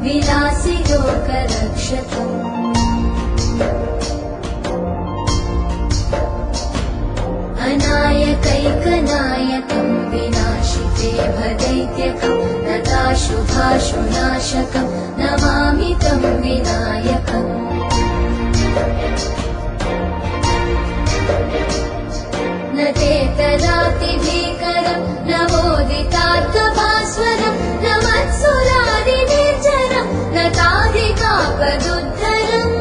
विलासि लोकरक्षकम् अनायकैकनायकम् विनाशिते भदैत्यकम् नताशुभाशुनाशकम् नमामि तं विनायकम् न चेतरातिभीकरम् न मोदितार्थभास्वरम् न मत्सुरादिनिर्जरम् न ताधिकापदुद्धरम्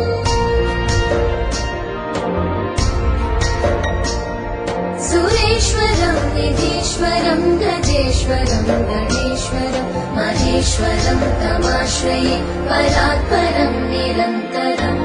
सुरेश्वरम् निधीश्वरम् गजेश्वरम् गणेश्वरम् महेश्वरम् तमाश्रये परात्परम् निरन्तरम्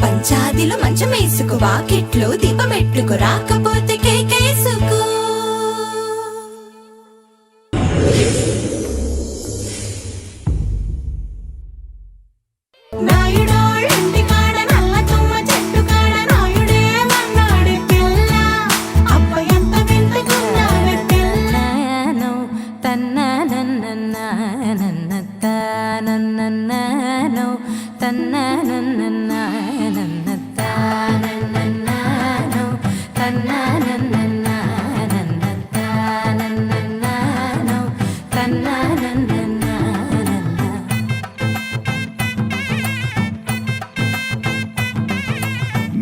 పంచాదిలో మంచమేసుకో వాకిట్లో దీపమెట్టుకు రాకపోతే కేకేసుకో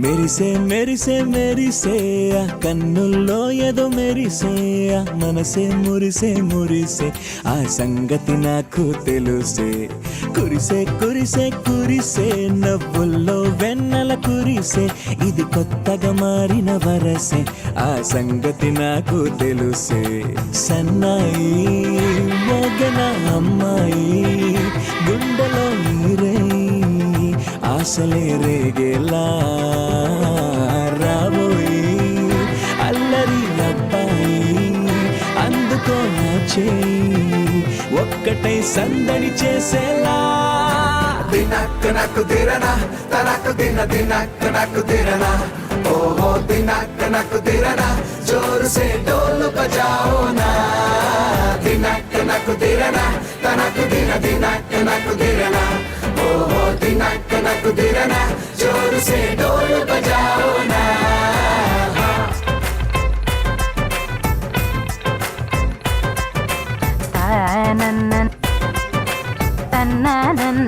మెరిసే మెరిసే మెరిసే కన్నుల్లో ఏదో మెరిసే మనసే మురిసే మురిసే ఆ సంగతి నాకు తెలుసే కురిసే కురిసే కురిసే నవ్వుల్లో వెన్నెల కురిసే ఇది కొత్తగా మారిన వరసే ఆ సంగతి నాకు తెలుసే సన్నాయి మోగన అమ్మాయి గుండెలో నీరే ఆశలే రేగేలా రాబోయి అల్లరి అబ్బాయి అందుకో నా చేయి ఒక్కటై సందడి చేసేలా దినక్ నక్ దిరనా తనక్ దిన దినక్ నక్ దిరనా ఓహో దినక్ నక్ దిరనా జోర్ సే ढोल बजाओ ना దినక్ నక్ దిరనా తనక్ దిన దినక్ నక్ దిరనా ఓహో దినక్ నక్ దిరనా జోర్ సే ढोल बजाओ ना తన్ననన్న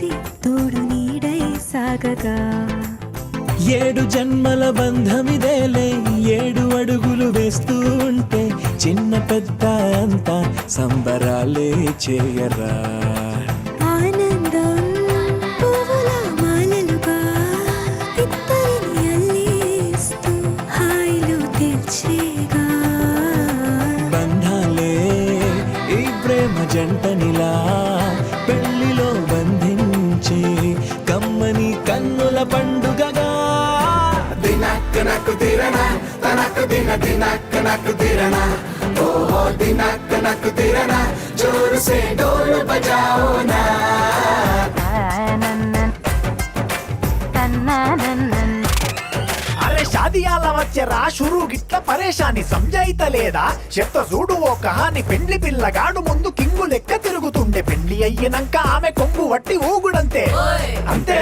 కలిసి తోడు నీడై సాగగా 7 జన్మల బంధమిదేలే 7 అడుగులు వేస్తూ ఉంటే చిన్న పెద్ద అంతా సంబరాలే చేయరా ఆనందం పువ్వుల మాలలుగా ఇద్దరిని అల్లేస్తూ హాయిలు తెచ్చేగా బంధాలే ఈ ప్రేమ జంటనిలా పెళ్లిలో బంధించి కమ్మని కన్నుల పండుగగా దినక్ నక్ దిరన తనక్ దిన దినక్ నక్ దిరన ఓహో దినక్ నక్ దిరన జోర్ సే డోల్ బజాओ నా అరే షాదియాల వచ్చెరా షురూ గిట్ల పరేషాని సంజాయితలేదా చెత్త చూడు ఓ కహాని పెండ్లి పిల్లగాడు ముందు కింగు లెక్క తిరుగుతుండే పెండ్లి అయ్యినంక ఆమె కొంగు వట్టి ఊగుడంతే అంతే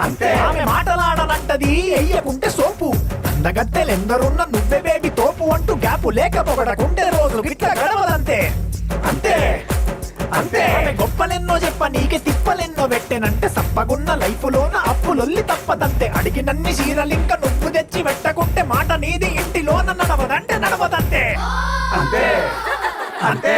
అంతే ఆమె మాటలాడనంటది ఎయ్యకుంటే సోపు అందగత్తెలెందరున్న నువ్వే బేబీ తోపు అంటూ గ్యాపు లేక పొగడకుంటే రోజు గిట్ల గడవదంతే అంతే అంతే ఆమె గొప్పలెన్నో చెప్ప నీకే తిప్పలెన్నో పెట్టెనంటే సప్పగున్న లైఫ్ లోన అప్పులొల్లి తప్పదంతే అడిగినన్ని చీరలింక నువ్వు తెచ్చి పెట్టకుంటే మాట నీది ఇంటిలోన నడవదంటే నడవదంతే అంతే అంతే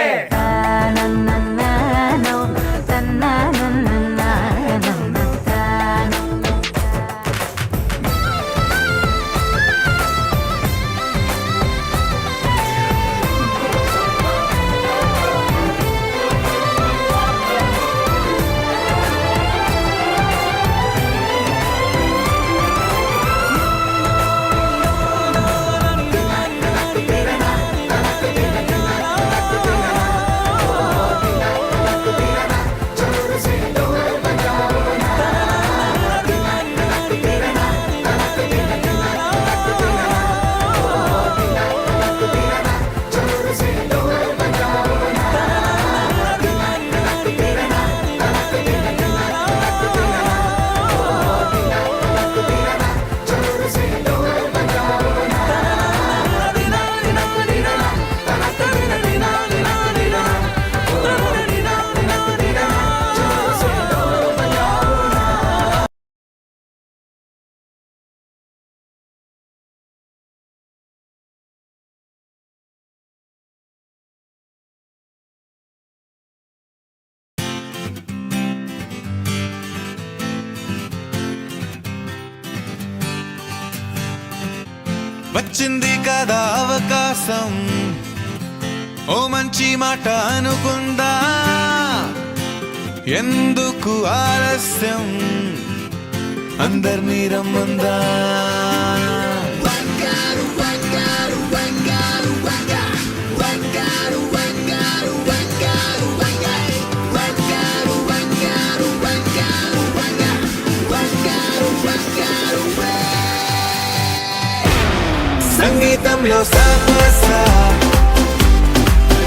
వచ్చింది కదా అవకాశం ఓ మంచి మాట అనుకుందా ఎందుకు ఆలస్యం అందర్నీ రమ్మందా సంగీతంలో సమస్య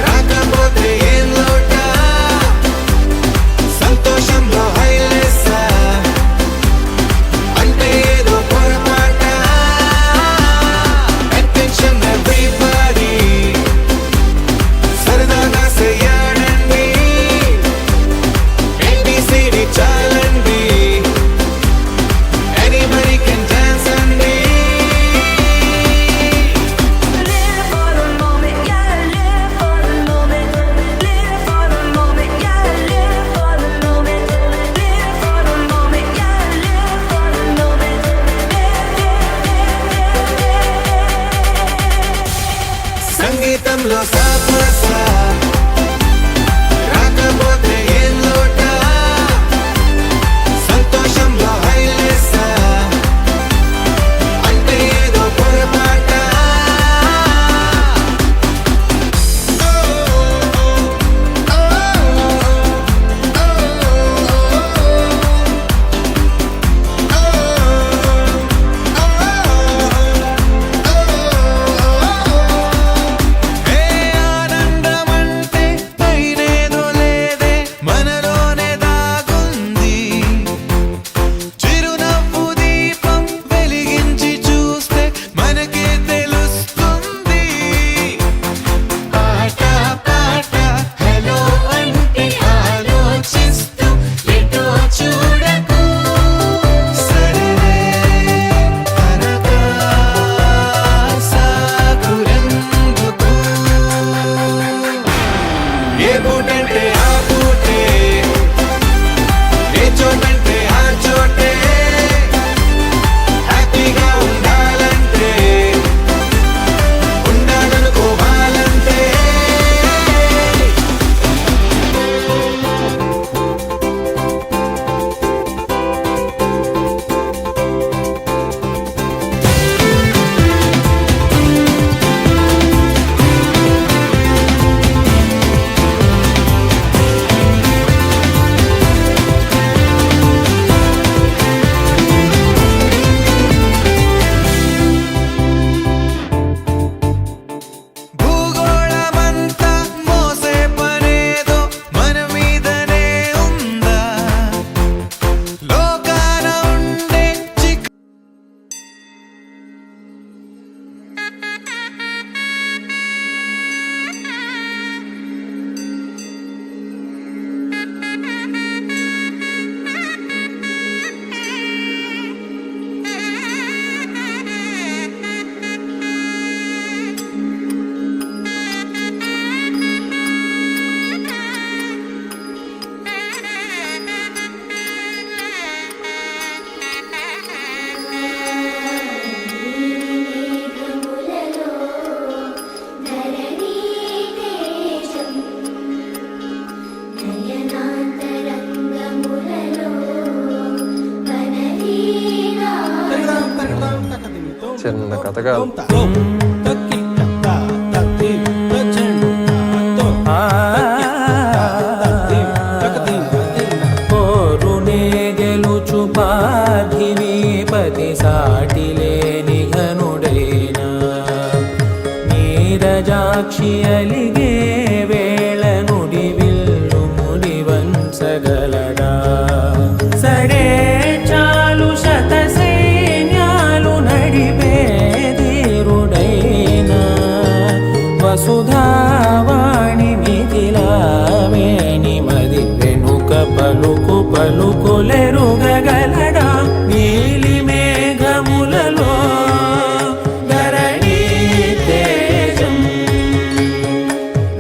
రాకపోతే ఏం లోట సంతోషంలో హైలెస్ అంటే ఏదో పొరపాట అటెన్షన్ ఎవ్రీబడీ సరదాగా చేయాలండి ABCD చాలండి anybody can dance అండి Live for the moment, yeah, live for the moment, live చిన్న కథ కాదు. పోరునే గెలుచు పార్థివీపతి సాటి లేని ఘనుడైనా నీరజాక్షి అలిగే వేళ నుడి విల్లు ముడి వంచగలడా సరే చాలు శత సైన్యాలు నడిపే ధీరుడైనా వసుధావాణి మిథిలావేణి మది వెనుక పలుకు పలుకులెరుగగలడా నీలి మేఘములలో ధరణీ తేజం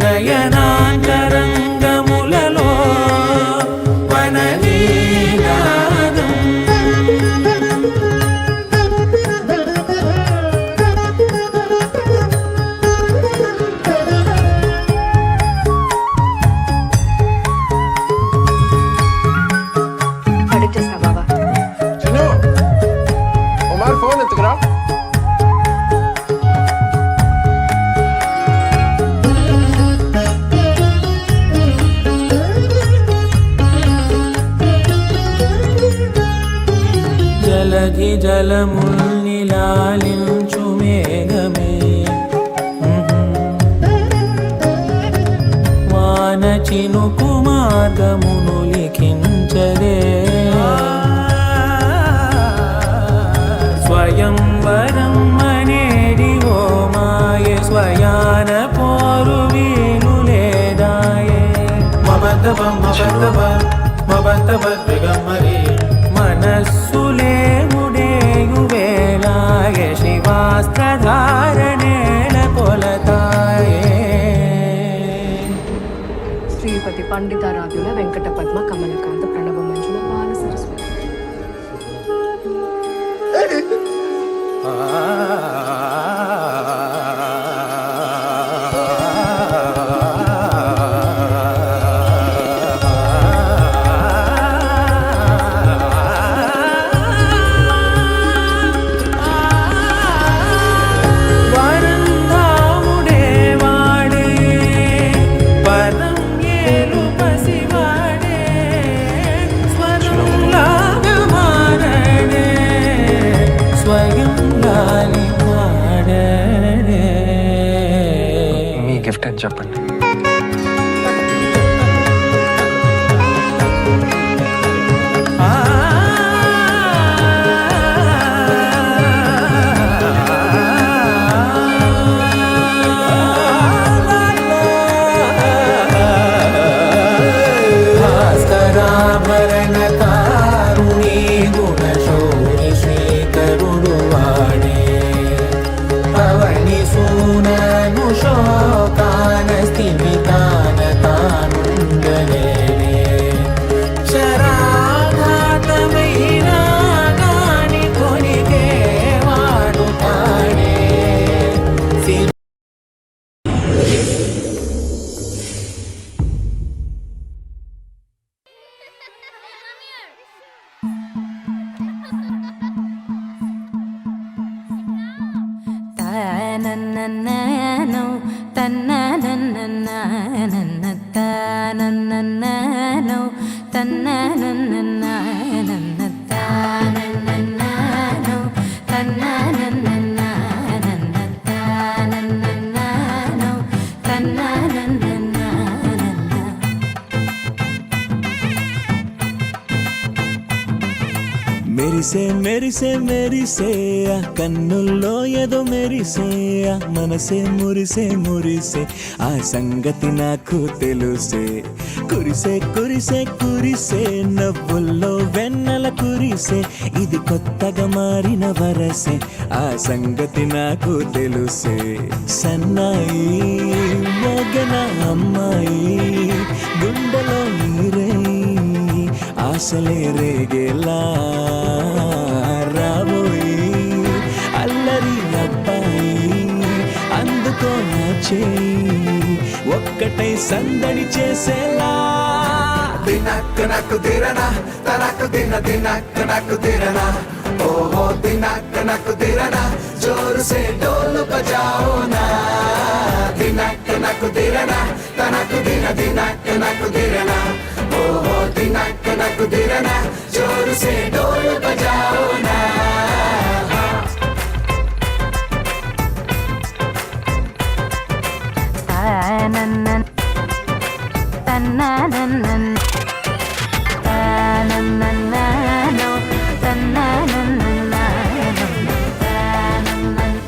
నయనాంతరంగములలో వననీనాదం పడుచేసా బావా. చిన్ను కుమార్ ఫోన్ ఎత్తుకురా. జలధి జలముల్ని లాలించు మేఘమే వాన చినుకు మార్గమును లిఖించరే స్వయంవరం అనేడి ఓ మాయ స్వయాన పోరు వీలు లేదాయే మబద్దబ మబద్దబద్దగమ్మరే మనస్సులే ముడేయు వేళాయ శివాస్త్రధారణేల కొలతాయే శ్రీపతి పండితారాధ్యుల వెంకట పద్మ కమలకాంత ప్రణవ మంజుల బాల సరస్వతి. వరంధాముడే వాడే పరం ఏలు పసివాడే స్వరంలాగా మారడే స్వయం లాలి పాడడే. మీ గిఫ్ట్ అని చెప్పండి. భాస్కరాభరణ కారుణీ గుణశౌరి శ్రీకరుడు వాడే పవని సూనను శోకాన స్థిమితాన తానుండలేనే శరాఘాతమైన గాని కొనికే వాడుతాడే తనననననో తన్నననననన తనననననో తన్నననననన తనననననో తన్నననననన తనననననో తన్నననననన. మెరిసే మెరిసే మెరిసే ఆ కన్నుల్లో ఏదో మెరిసే ఆ మనసే మురిసే మురిసే ఆ సంగతి నాకు తెలుసే కురిసే కురిసే కురిసే నవ్వుల్లో వెన్నెల కురిసే ఇది కొత్తగా మారిన వరసే ఆ సంగతి నాకు తెలుసే సన్నాయి మోగన అమ్మాయి గుండెలో నీరే ఆశలే రేగేలా రాబోయి అల్లరి అబ్బాయి అందుకో నా చేయి ఒక్కటై సందడి చేసేలా దినక్ నక్కు దిరనా తనకు దిన దినక్ నక్కు దిరనా ఓహో దినక్ నక్కు దిరనా जोर से ढोल बजाओ ना दिनक नक दिरना तनक दिन दिनक नक दिरना ओ हो दिनक नक दिरना जोर से ढोल बजाओ ना తననన్ తననన్ తననన్ననో తననన్ననో తననన్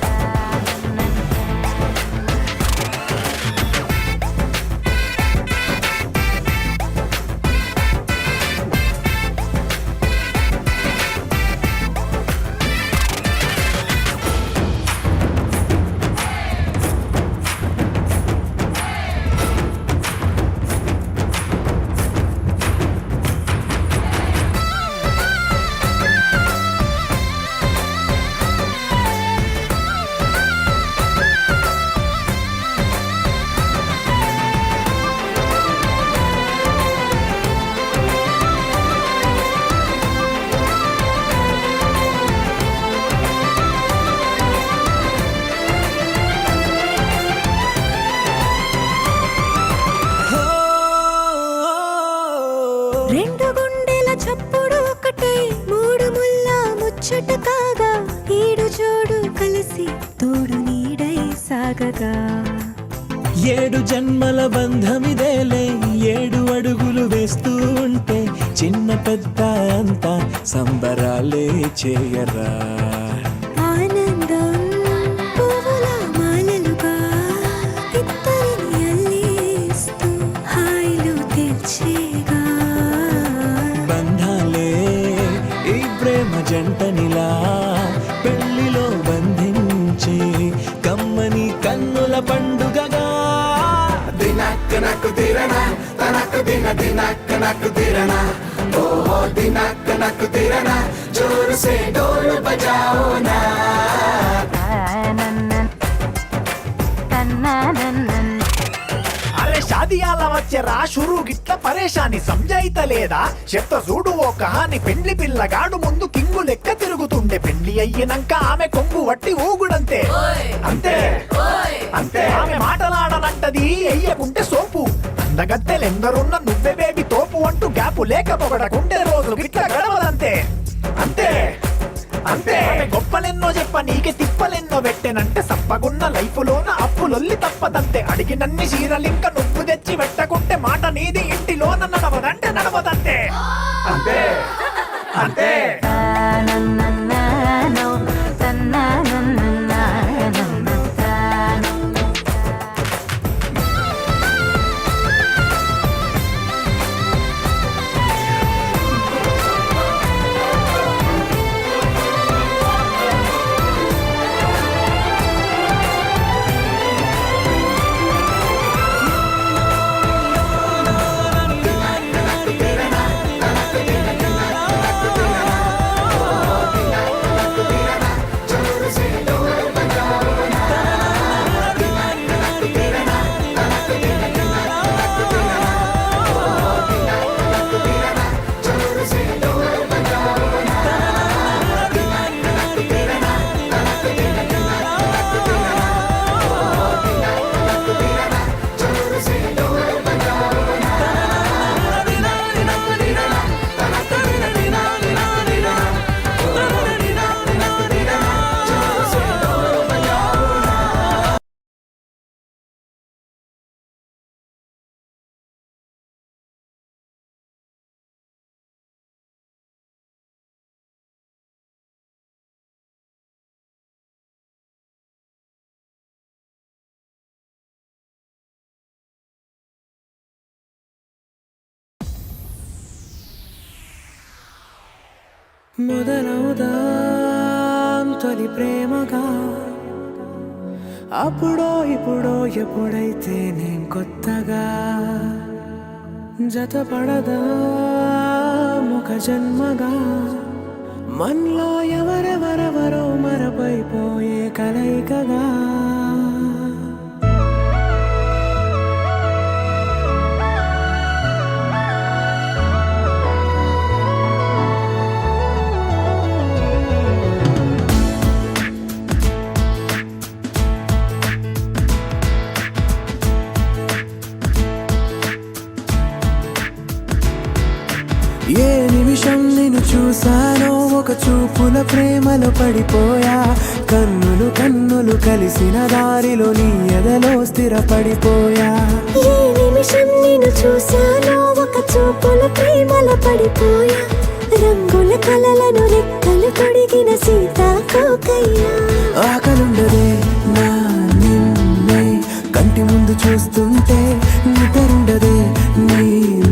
రెండు గుండెల చప్పుడు ఒకటై మూడు ముల్ల ముచ్చట కాగా ఈడు జోడు కలిసి తోడు నీడై సాగగా ఏడు జన్మల బంధమిదేలే ఏడు అడుగులు వేస్తూ ఉంటే చిన్న పెద్ద అంతా సంబరాలే చేయరా ఆనందం పువ్వుల మాలలుగా ఇద్దరిని అల్లేస్తూ హాయిలు తెచ్చేగా బంధాలే ఈ ప్రేమ జంటనిలా పెళ్లిలో బంధించి కమ్మని కన్నుల పండుగగా दिनक नक दिरना तनक दिन दिनक नक दिरना ओ हो दिनक नक दिरना जोर से ढोल बजाओ ना తననన్ తననన్ అరే షాదియాల వచ్చెరా షురు గిట్ల పరేషాని సంజాయితలేదా చెత్త చూడు ఓ కహాని పెండ్లి పిల్లగాడు ముందు కింగు లెక్క తిరుగుతుండే పెండ్లి అయ్యినంక ఆమె కొంగు వట్టి ఊగుడంతే అంతే అంతే ఆమె మాటలాడనంటది ఎయ్యకుంటే సోపు అందగత్తెలెందరున్న నువ్వే బేబీ తోపు అంటూ గ్యాపు లేక పొగడకుంటే రోజు గిట్ల గడవదంతే అంతే అంతే ఆమె గొప్పలెన్నో చెప్ప నీకే తిప్పలెన్నో పెట్టెనంటే సప్పగున్న లైఫ్ లోన అప్పులొల్లి తప్పదంతే అడిగినన్ని చీరలింక నువ్వు తెచ్చి పెట్టకుంటే మాట నీది ఇంటిలోన నడవదంటే నడవదంతే అంతే అంతే తననన్ననో తననన్ననో మొదలవుదాం తొలి ప్రేమగా అప్పుడో ఇప్పుడో ఎప్పుడైతే నేను కొత్తగా జతపడదా ముఖ జన్మగా మనలో ఎవరెవరెవరో మరపైపోయే కలయికగా ఏ నిమిషం నిన్ను చూసానో ఒక చూపుల ప్రేమలో పడిపోయా. కన్నులు కన్నులు కలిసిన దారిలో నీ ఎదలో స్థిరపడిపోయా. ఏ నిమిషం నిన్ను చూసానో ఒక చూపుల ప్రేమలో పడిపోయా. రంగుల కలలను రెక్కలు తొడిగిన సీతాకోకయ్యా. ఆకలుండదే నా నిన్నే కంటి ముందు చూస్తుంటే, నిద్రుండదే నీ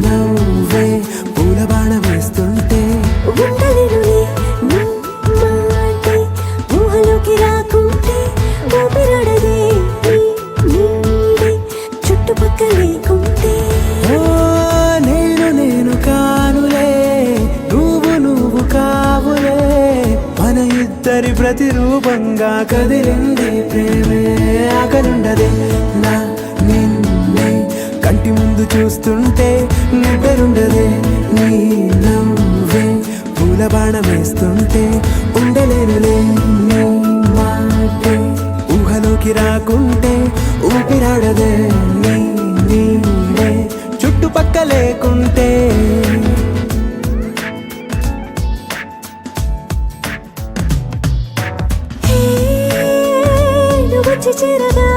నవ్వే పూల బాణం వేస్తుంటే. ఉండలేనులే నీ మాటే ఊహలోకి రాకుంటే, ఊపిరాడదే నీ నీడే చుట్టుపక్కల లేకుంటే. ఓ నేను నేను కానులే, నువ్వు కావులే, మన ఇద్దరి ప్రతిరూపంగా కదిలింది ప్రేమే. ఆకలుండదే నా నిన్నే కంటి ముందు చూస్తుంటే, నిద్రుండదే నీ నవ్వే పూల బాణం వేస్తుంటే. ఉండలేనులే నీ మాటే ఊహలోకి రాకుంటే, ఊపిరాడదే నీ నీడే చుట్టుపక్క లేకుంటే. నువ్వు వచ్చి చేరగా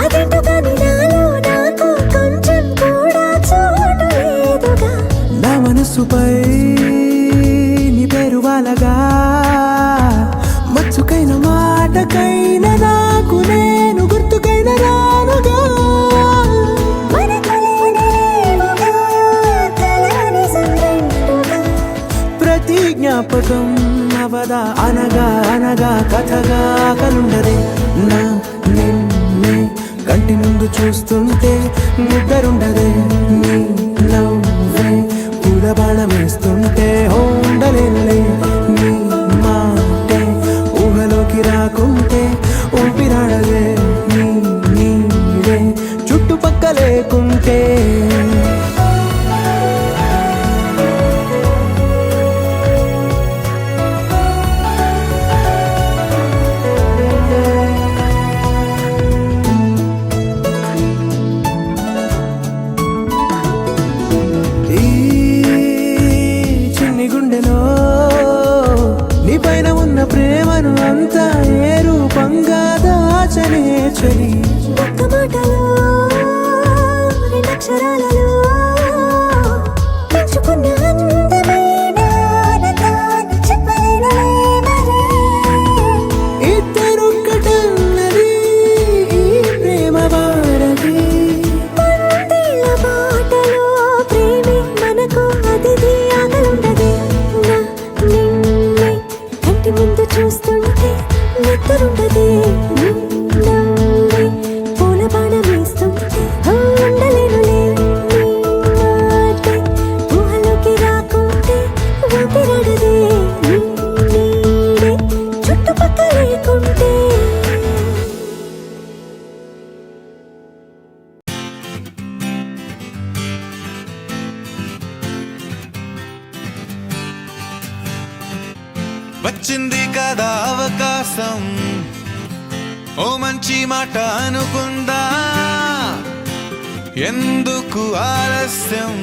అదేంటో కానీ నాలో నాకు కొంచెం కూడా చోటు లేదుగా. నా మనసుపై నీ పేరు వాలగా, మచ్చుకైన మాటకైన నాకు నేను గుర్తుకైన రానుగా. మనకులేనివేమోగా, కలని సంరెండుగా. ప్రతి జ్ఞాపకం అవదా అనగా అనగా కథగా. కలుండదే నా నిన్నే కంటి ముందు చూస్తుంటే, నిద్రుండదే నీ నవ్వే పూల బాణం వేస్తుంటే. ఉండలేనులే నీ మాటే ఊహలోకి రాకుంటే, ఊపిరాడదే నీ నీడే చుట్టుపక్క లేకుంటే. ఈ చిన్ని గుండెలో నీ పైన ఉన్న ప్రేమను అంతా ఏ రూపంగా దాచనే చలి. ఒక్క మాటలో రెండక్షరాలలో పెంచుకున్న అందమైన ఆనందాన్ని చెప్పలేనులే మరి. ఇద్దరొక్కటన్నది ఈ ప్రేమ వారది. వందేళ్ల బాటలో ప్రేమే మనకు అతిథి. ఆగలుండదే నా నిన్నే కంటి ముందు చూస్తుంటే, నిద్రుండదే నీ నవ్వే పూల బాణం వేస్తుంటే. ఉండలేనులే నీ మాటే ఊహలోకి రాకుంటే, ఊపిరాడదే నీ నీడే చుట్టుపక్కల లేకుంటే. వచ్చింది కదా అవకాశం, ఓ మంచి మాట అనుకుందా, ఎందుకు ఆలస్యం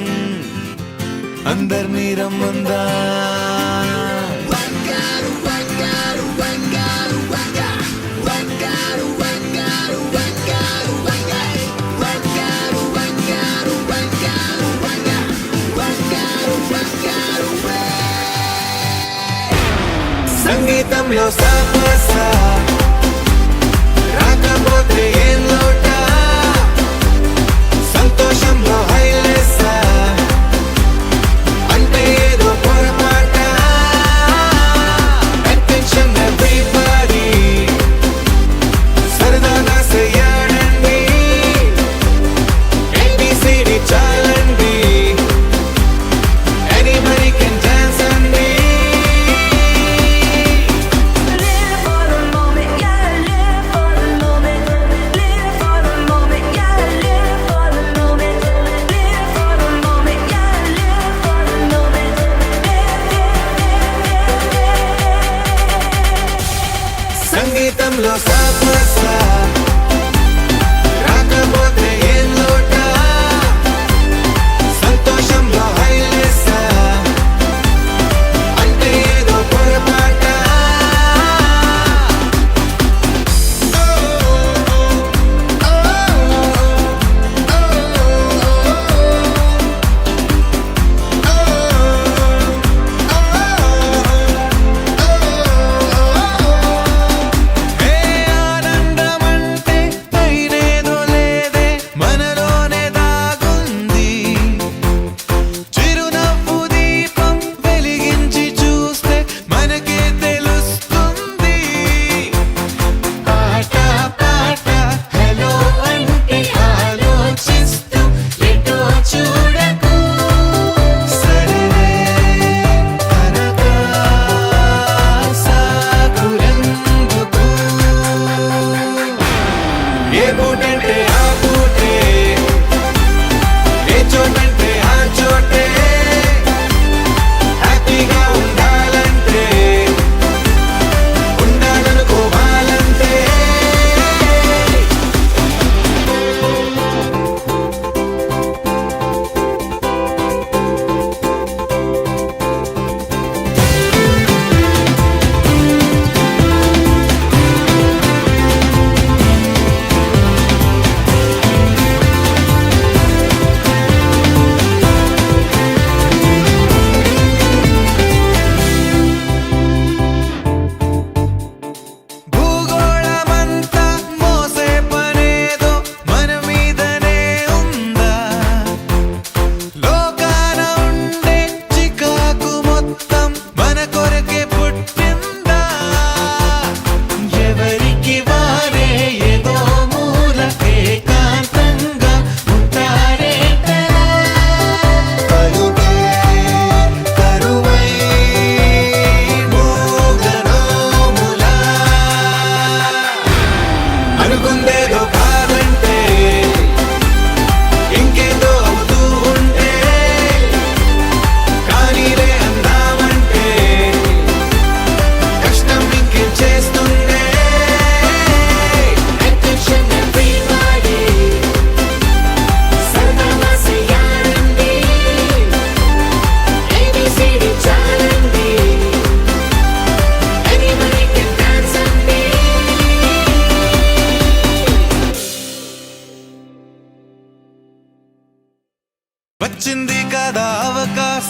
అందర్నీ రమ్మందా. సంగీతంలో సాపసా రాకపోతే ఏం లోట, సంతోషంలో హైలేసా అంటే ఏదో పొరపాట. Attention everybody, సరదాగా చెయ్యాడండి, ABCD చాలండి, anybody can dance అండి. Live for the moment, yeah, live for the moment.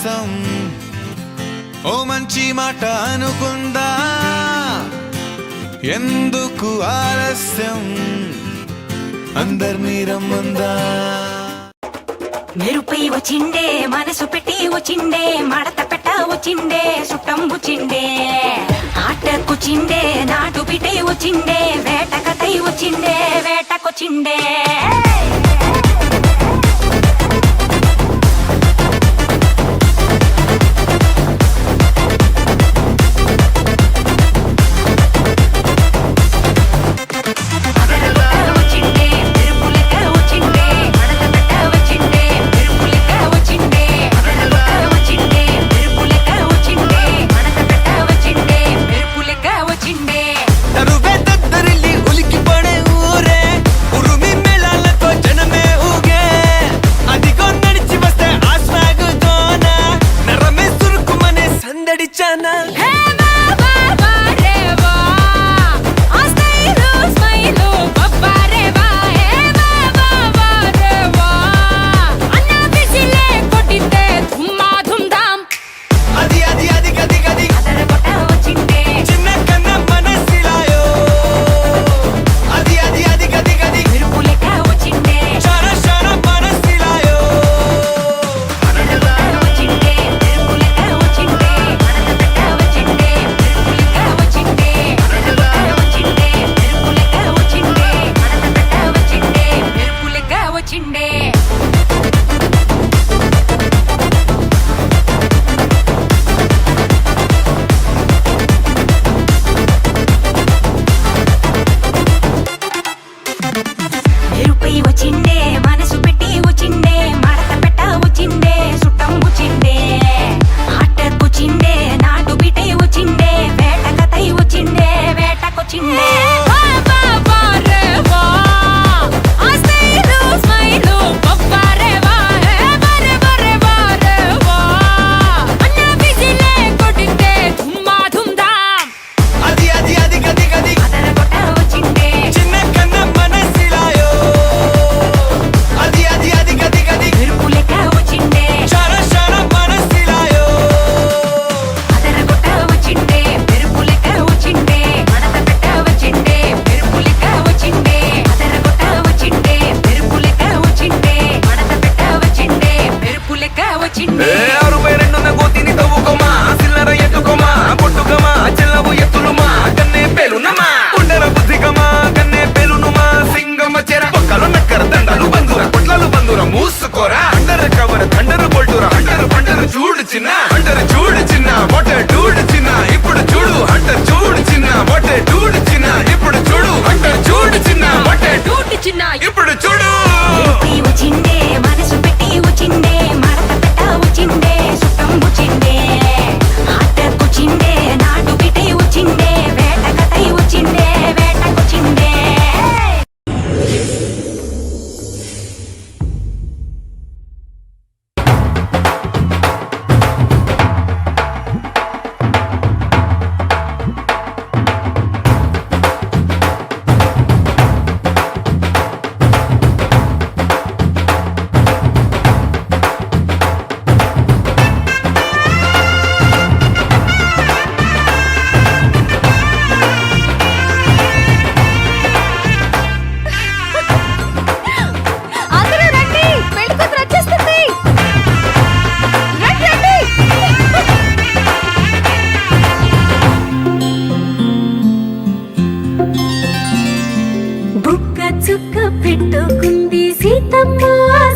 కోసం ఓ మంచి మాట అనుకుందా ఎందుకు ఆలస్యం అందర్నీ రమ్మందా మెరుపై వచ్చిండే మనసు పెట్టి వచ్చిండే మడత పెట్ట వచ్చిండే సుట్టం వచ్చిండే ఆటకొచ్చిండే నాటు బిడ్డే వచ్చిండే వేటకతై వచ్చిండే వేటకొచ్చిండే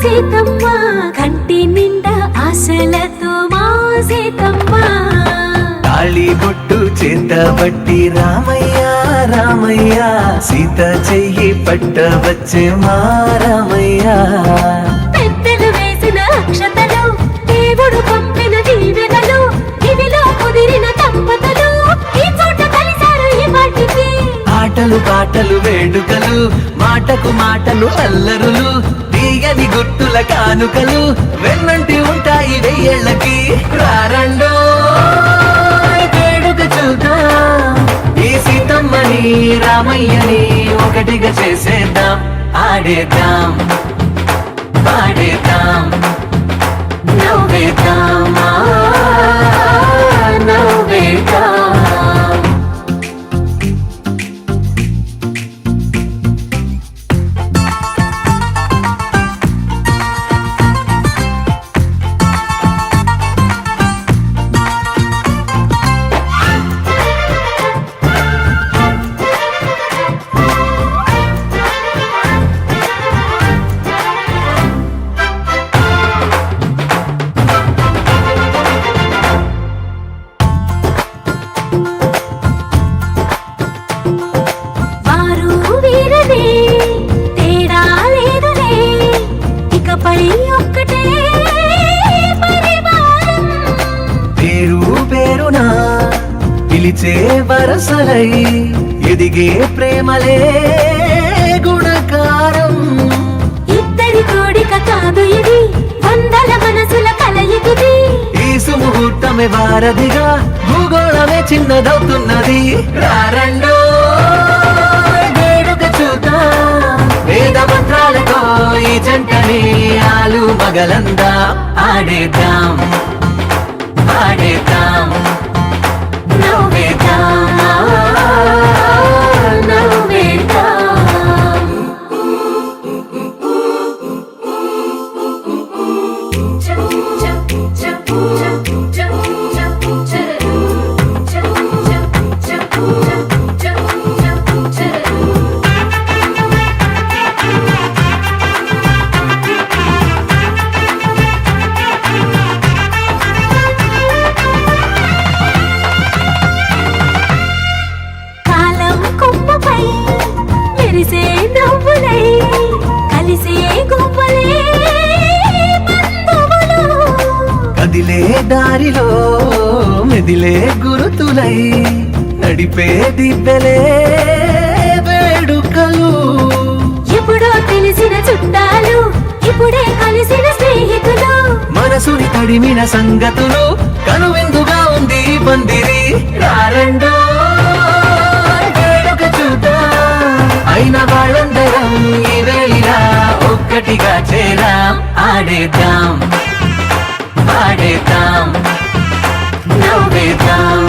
సీతమ్మ కంటి నిండా ఆశలతో మా సీతమ్మ తాళి బొట్టు చేతబట్టి రామయ్య రామయ్య సీత చెయ్యి పట్ట వచ్చే మా రామయ్య పెద్దలు వేసిన అక్షతలు దేవుడు పంపిన దీవెనలు ఇవిలో కుదిరిన దంపతులు ఈ చోట కలిసారు ఈ వాటికి ఆటలు పాటలు వేడుకలు మాటకు మాటలు అల్లరులు తీయని గుర్తుల కానుకలు వెన్నంటి ఉంటాయి వెయ్యేళ్ళకి రారండో వేడుక చూద్దాం ఈ సీతమ్మని రామయ్యని ఒకటిగా చేసేద్దాం ఆడేద్దాం పాడేద్దాం నవ్వేద్దాం పిలిచే వరసలై ఎదిగే ప్రేమలే గుణకారం. ఇద్దరి కోడిక కాదు ఇది, వందల మనసుల కలయికిది. ఈ సుముహూర్తమే వారధిగా భూగోళమే చిన్నదవుతున్నది. రారండో వేడుక చూద్దాం, వేద మంత్రాలతో ఈ జంటని ఆలు మగలందా ఆడేద్దాం ఆడేద్దాం నవ్వేద్దాం నవ్వేద్దాం. కాలం కొమ్మపై మెరిసే నవ్వులై కలిసే గువ్వలే బంధువులు. కదిలే దారిలో మెదిలే గురుతులై నడిపే దివ్యలే వేడుకలు. ఎప్పుడో తెలిసిన చుట్టాలు, ఇప్పుడే కలిసిన స్నేహితులు. మనసుని తడిమిన సంగతులు కనువిందుగా ఉంది ఈ పందిరి. రారండో వేడుక చూద్దాం, అయిన వాళ్ళందరం ఈ వేళ ఒక్కటిగా చేరాం. ఆడేద్దాం ఆడేద్దాం నవ్వేద్దాం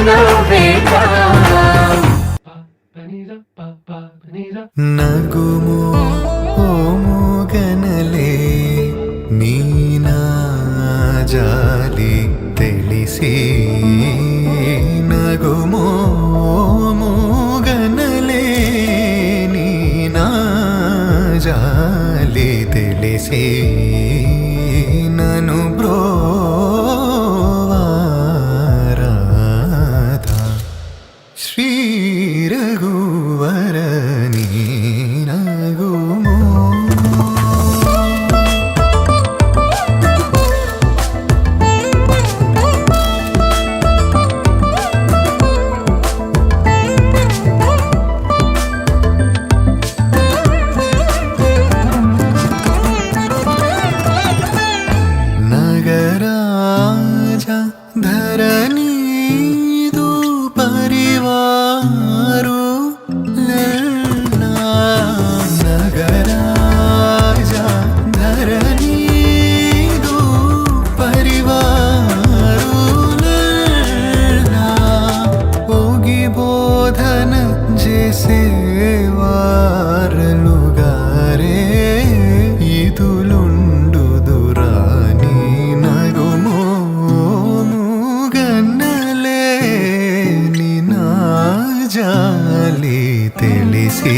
నవ్వేద్దాం. నగుమో ఓ మూగనలే నీ నా జాలి తెలిసి. నగుమో మూగనలే నీ నా జాలి తెలిసి. నను బ్రోవారాధా శ్రీ రఘువరని నగుమో. నగరాజ ధరణీదు పరివారు లల్లా. నగరాజ ధరణీదు పరివారు లల్లా. ఓగి బోధన చేసేవారలుగారే ఇదులుండు దురాని. నగుమో మూగన్నలే నీ నా జాలి తెలిసి.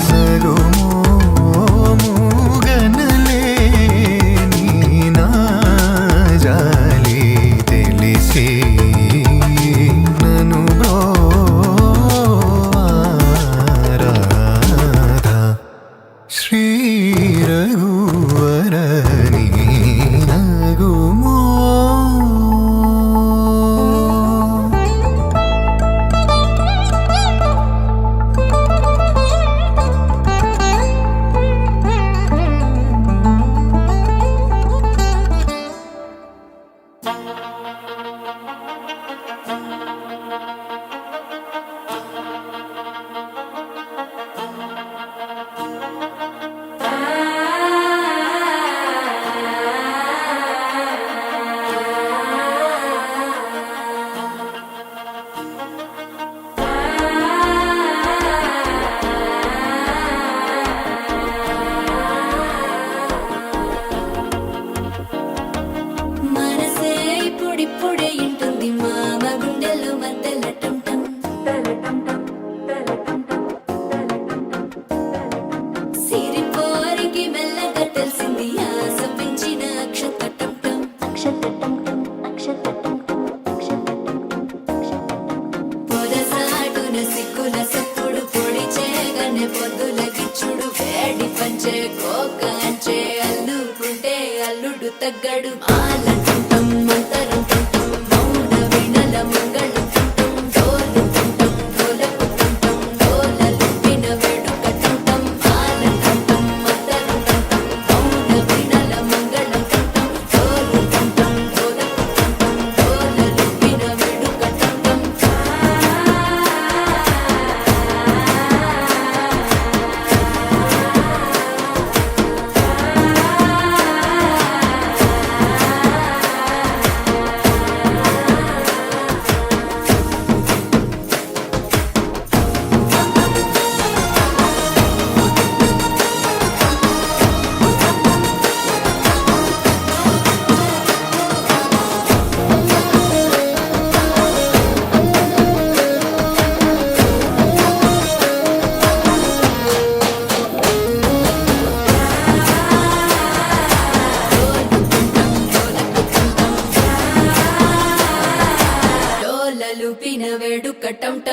నగుమో మూగన్నలే నీ నా జాలి తెలిసి. నను బ్రోవారాధా శ్రీ రఘువరని నగుమో. మనసే ఇప్పుడిప్పుడే ఇంటుంది మామ గుండెల్లో మధ్యల టంటం. సిరిపోరికి మెల్లగా తెలిసింది ఆశ పెంచిన అక్షత టంటం. పొదసాటున సిక్కుల సప్పుడు పొడి చేయగానే పొద్దుల గిచ్చుడు వేడి పంచే కోకంచే అల్లుకుంటే అల్లుడు తగ్గడు. మాలంటుంటాం మంతరం టుంటాం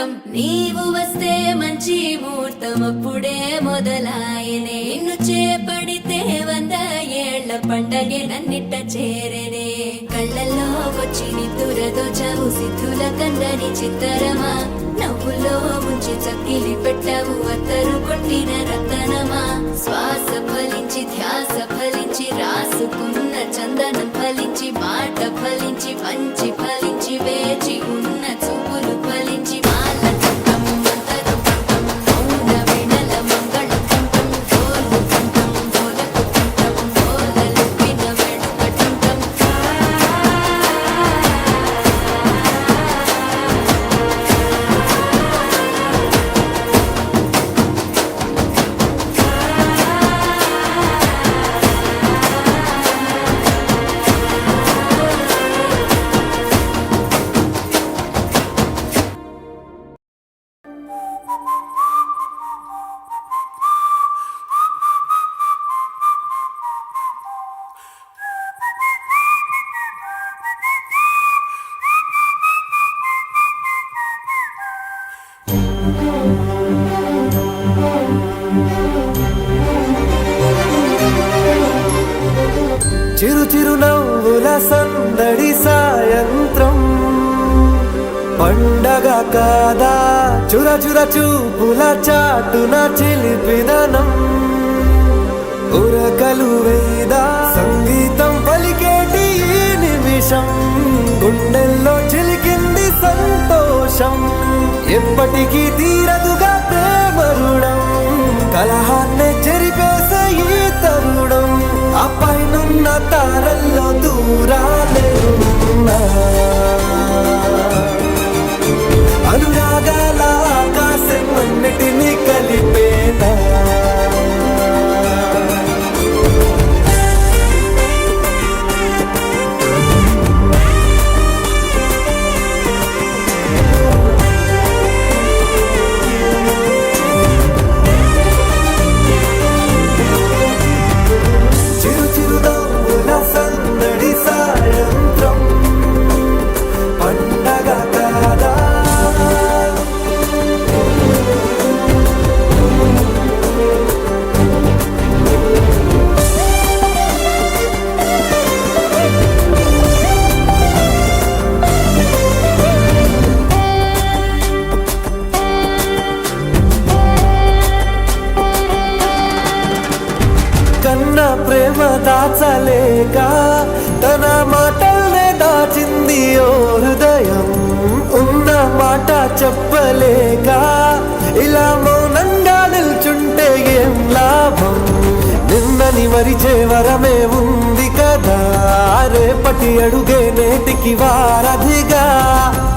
వైకుంఠం నీవు వస్తే మంచి ముహూర్తం అప్పుడే మొదలాయనే నిన్ను చేపడితే 100 ఏళ్ల పండగే నన్నిట్ట చేరనే కళ్ళల్లో వచ్చి నిద్దురదో చవు సిద్ధుల కందని చిత్తరమా నవ్వులో ముంచి చక్కిలి పెట్టవు అత్తరు కొట్టిన రతనమా శ్వాస ఫలించి ధ్యాస ఫలించి రాసుకున్న చందనం ఫలించి మాట ఫలించి పంచి ఫలించి వేచి ఉన్న చూపులు ఫలించి మాల చుట్టం మంతరు కుంటం మౌన వెనల మంగళ కుంటం గోలు కుంటం గోలకు కుంటం గోలలుప్పిన వెడుకటుంటం చిరు చిరు నవ్వుల సందడి సాయంత్రం పండగ కాదా చుర చుర చూపుల చాటున చిలిపిదనం ఉరకలు వేదా సంగీతం పలికేటి ఈ నిమిషం గుండెల్లో చిలికింది సంతోషం ఎప్పటికీ తీరదుగా ప్రేమ రుణం కలహాన్నే చెరిపేసే ఈ తరుణం ఆ పైనున్న తారల్లో దూరాలే ఉన్నా అనురాగాల ఆకాశం అన్నిటినీ కలిపేనా చిరు చిరు నవ్వుల సందడి సాయంత్రం పండగ కాదా కన్నా ప్రేమ దాచలేక తన మాటల్నే దాచింది ఓ హృదయం ఉన్న మాట చెప్పలేక ఇలా మౌనంగా నిల్చుంటే ఏం లాభం నిన్నని మరిచే వరమే ఉంది కదా రేపటి అడుగే నేటికి వారధిగా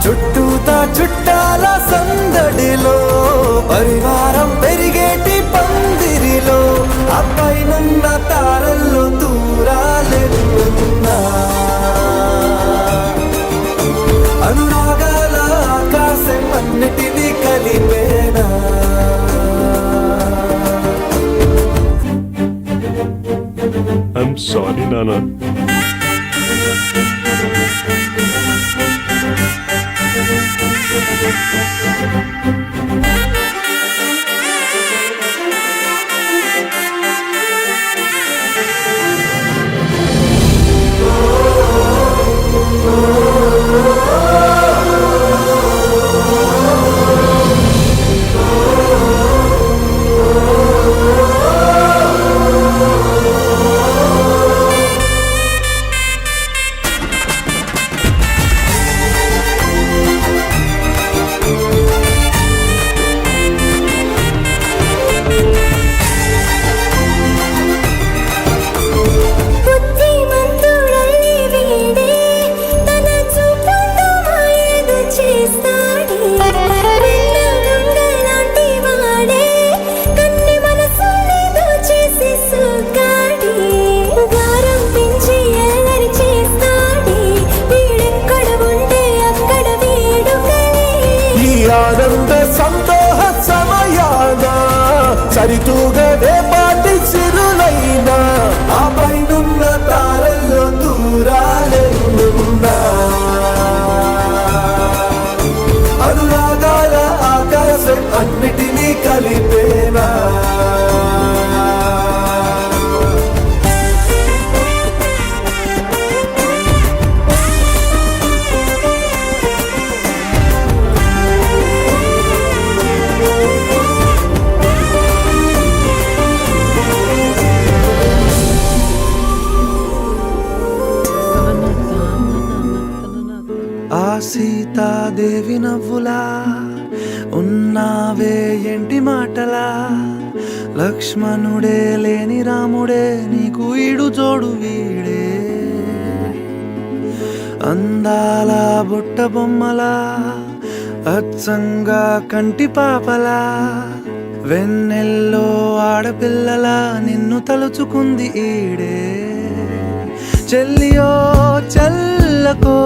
చుట్టూతా చుట్టాల సందడిలో పరివారం పెరిగేటి పందిరిలో అపైనున్న తారల్లో దూరాలెన్నున్నా అనురాగాల ఆకాశం అన్నిటినీ కలిపేనా I'm sorry, Nana. సీతాదేవి నవ్వులా ఉన్నావే ఎంటి మాటలా లక్ష్మణుడే లేని రాముడే నీకు ఈడు జోడు వీడే అందాల బుట్ట బొమ్మలా అచ్చంగా కంటి పాపలా వెన్నెల్లో ఆడపిల్లలా నిన్ను తలుచుకుంది ఈడే చెల్లియో చల్లకో